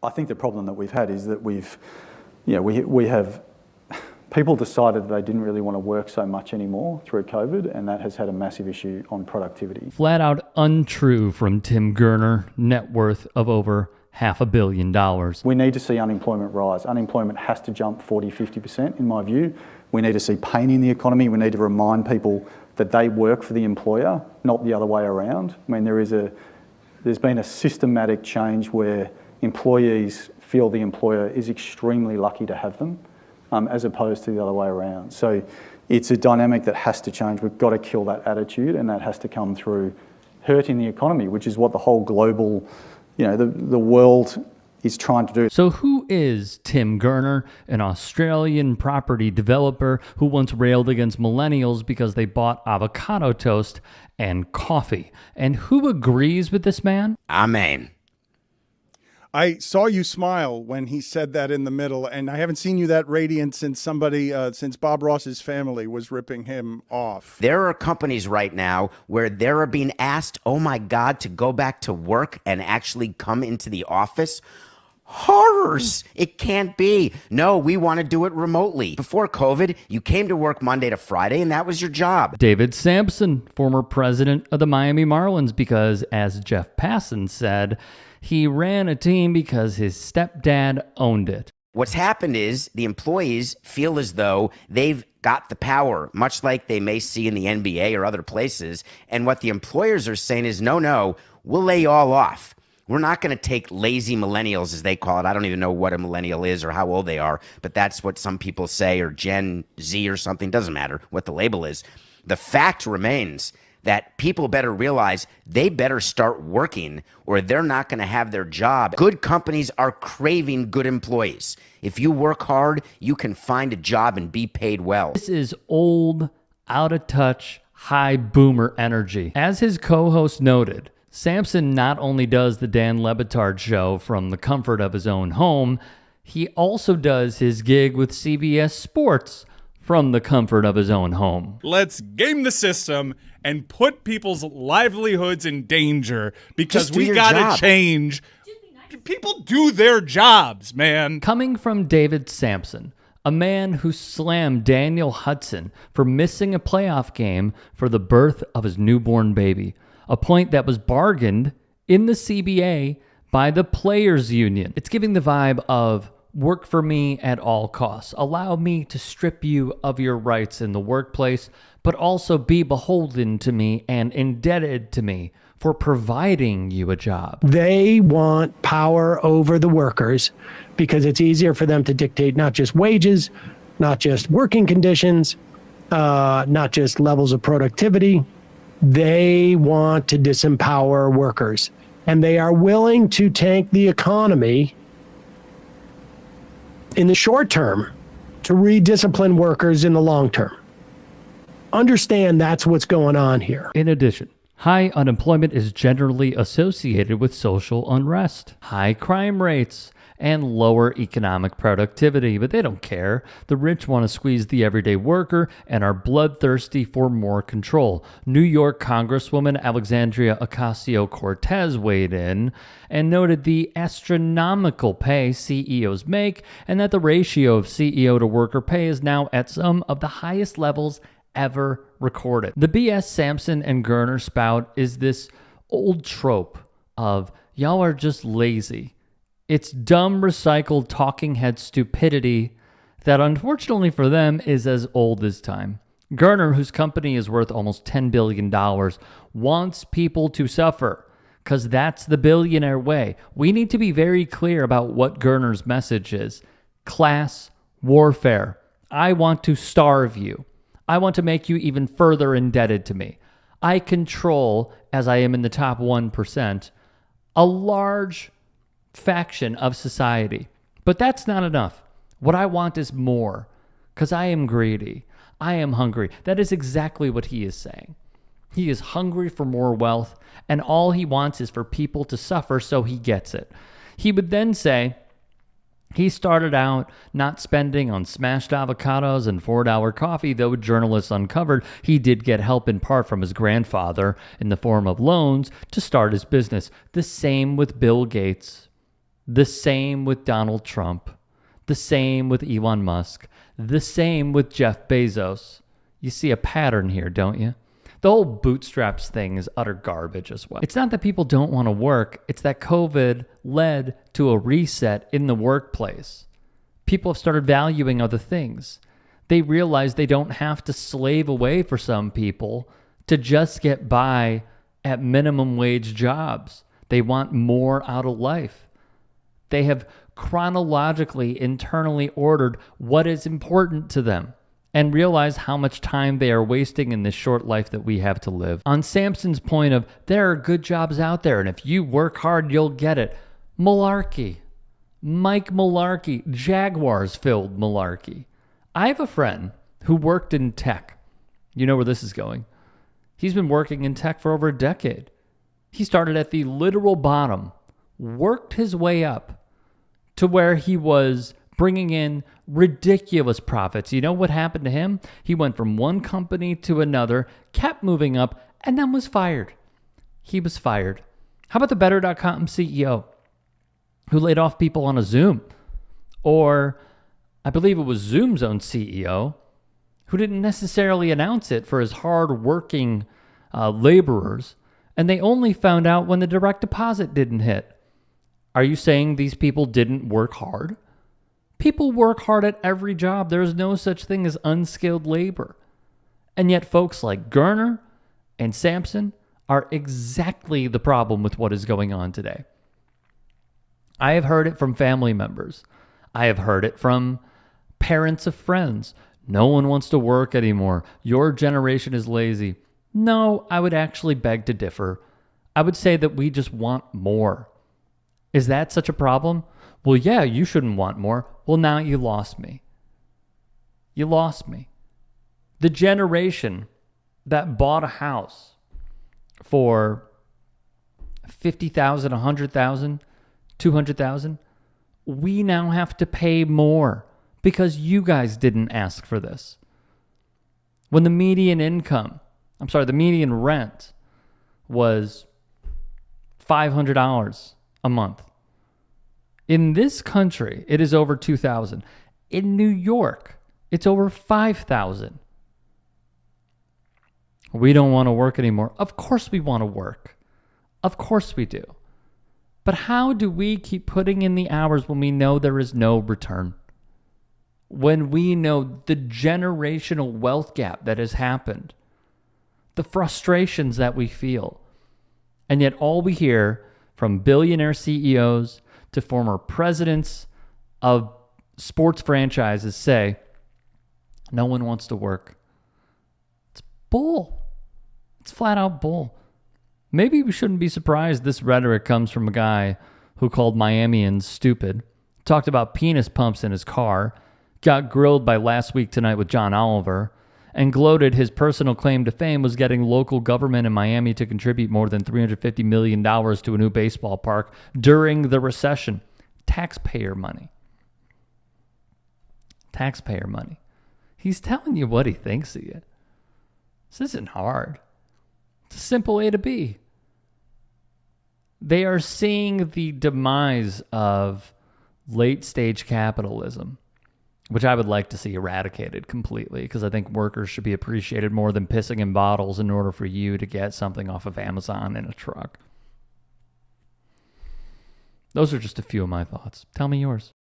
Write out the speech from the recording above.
I think the problem that we've had is that we have people decided they didn't really want to work so much anymore through COVID, and that has had a massive issue on productivity. Flat out untrue from Tim Gurner, net worth of over $500 million. We need to see unemployment rise. Unemployment has to jump 40, 50% in my view. We need to see pain in the economy. We need to remind people that they work for the employer, not the other way around. I mean, there's been a systematic change where employees feel the employer is extremely lucky to have them, as opposed to the other way around. So it's a dynamic that has to change. We've got to kill that attitude, and that has to come through hurting the economy, which is what the whole global, the world is trying to do. So who is Tim Gurner, an Australian property developer who once railed against millennials because they bought avocado toast and coffee? And who agrees with this man? Amen. I saw you smile when he said that in the middle, and I haven't seen you that radiant since since Bob Ross's family was ripping him off. There are companies right now where they're being asked, oh my God, to go back to work and actually come into the office. Horrors. It can't be. No, we want to do it remotely. Before COVID, you came to work Monday to Friday, and that was your job. David Sampson, former president of the Miami Marlins, because as Jeff Passan said, he ran a team because his stepdad owned it. What's happened is the employees feel as though they've got the power, much like they may see in the NBA or other places. And what the employers are saying is, no, we'll lay you all off. We're not going to take lazy millennials, as they call it. I don't even know what a millennial is or how old they are, but that's what some people say, or Gen Z or something. Doesn't matter what the label is. The fact remains that people better realize they better start working, or they're not going to have their job. Good companies are craving good employees. If you work hard, you can find a job and be paid well. This is old, out of touch, high boomer energy. As his co-host noted, Sampson not only does the Dan Le Batard show from the comfort of his own home, he also does his gig with CBS Sports from the comfort of his own home. Let's game the system and put people's livelihoods in danger because we gotta change. People do their jobs, man. Coming from David Sampson, a man who slammed Daniel Hudson for missing a playoff game for the birth of his newborn baby, a point that was bargained in the CBA by the Players Union. It's giving the vibe of work for me at all costs. Allow me to strip you of your rights in the workplace, but also be beholden to me and indebted to me for providing you a job. They want power over the workers because it's easier for them to dictate not just wages, not just working conditions, not just levels of productivity. They want to disempower workers, and they are willing to tank the economy in the short term to rediscipline workers in the long term. Understand that's what's going on here. In addition, high unemployment is generally associated with social unrest, high crime rates, and lower economic productivity, but they don't care. The rich want to squeeze the everyday worker and are bloodthirsty for more control. New York Congresswoman Alexandria Ocasio-Cortez weighed in and noted the astronomical pay CEOs make, and that the ratio of CEO to worker pay is now at some of the highest levels ever recorded. The BS Sampson and Gurner spout is this old trope of y'all are just lazy. It's dumb, recycled, talking head stupidity that, unfortunately for them, is as old as time. Gurner, whose company is worth almost $10 billion, wants people to suffer, because that's the billionaire way. We need to be very clear about what Gurner's message is. Class warfare. I want to starve you. I want to make you even further indebted to me. I control, as I am in the top 1%, a large faction of society. But that's not enough. What I want is more, because I am greedy. I am hungry. That is exactly what he is saying. He is hungry for more wealth, and all he wants is for people to suffer, so he gets it. He would then say he started out not spending on smashed avocados and $4 coffee, though journalists uncovered he did get help in part from his grandfather in the form of loans to start his business. The same with Bill Gates. The same with Donald Trump. The same with Elon Musk. The same with Jeff Bezos. You see a pattern here, don't you? The whole bootstraps thing is utter garbage as well. It's not that people don't want to work. It's that COVID led to a reset in the workplace. People have started valuing other things. They realize they don't have to slave away for some people to just get by at minimum wage jobs. They want more out of life. They have chronologically, internally ordered what is important to them and realize how much time they are wasting in this short life that we have to live. On Sampson's point of, there are good jobs out there, and if you work hard, you'll get it. Malarkey. Mike Malarkey. Jaguars-filled malarkey. I have a friend who worked in tech. You know where this is going. He's been working in tech for over a decade. He started at the literal bottom, worked his way up to where he was bringing in ridiculous profits. You know what happened to him? He went from one company to another, kept moving up, and then was fired. He was fired. How about the Better.com CEO who laid off people on a Zoom? Or I believe it was Zoom's own CEO who didn't necessarily announce it for his hard-working laborers, and they only found out when the direct deposit didn't hit. Are you saying these people didn't work hard? People work hard at every job. There is no such thing as unskilled labor. And yet folks like Gurner and Sampson are exactly the problem with what is going on today. I have heard it from family members. I have heard it from parents of friends. No one wants to work anymore. Your generation is lazy. No, I would actually beg to differ. I would say that we just want more. Is that such a problem? Well, yeah, you shouldn't want more. Well, now you lost me. You lost me. The generation that bought a house for $50,000, $100,000, $200,000, we now have to pay more because you guys didn't ask for this. When the median rent was $500 a month. In this country, it is over $2,000. In New York, it's over $5,000. We don't want to work anymore. Of course we want to work. Of course we do. But how do we keep putting in the hours when we know there is no return? When we know the generational wealth gap that has happened, the frustrations that we feel, and yet all we hear from billionaire CEOs to former presidents of sports franchises say, no one wants to work. It's bull. It's flat out bull. Maybe we shouldn't be surprised this rhetoric comes from a guy who called Miamians stupid, talked about penis pumps in his car, got grilled by Last Week Tonight with John Oliver, and gloated his personal claim to fame was getting local government in Miami to contribute more than $350 million to a new baseball park during the recession. Taxpayer money. Taxpayer money. He's telling you what he thinks of you. This isn't hard. It's a simple A to B. They are seeing the demise of late-stage capitalism, which I would like to see eradicated completely, because I think workers should be appreciated more than pissing in bottles in order for you to get something off of Amazon in a truck. Those are just a few of my thoughts. Tell me yours.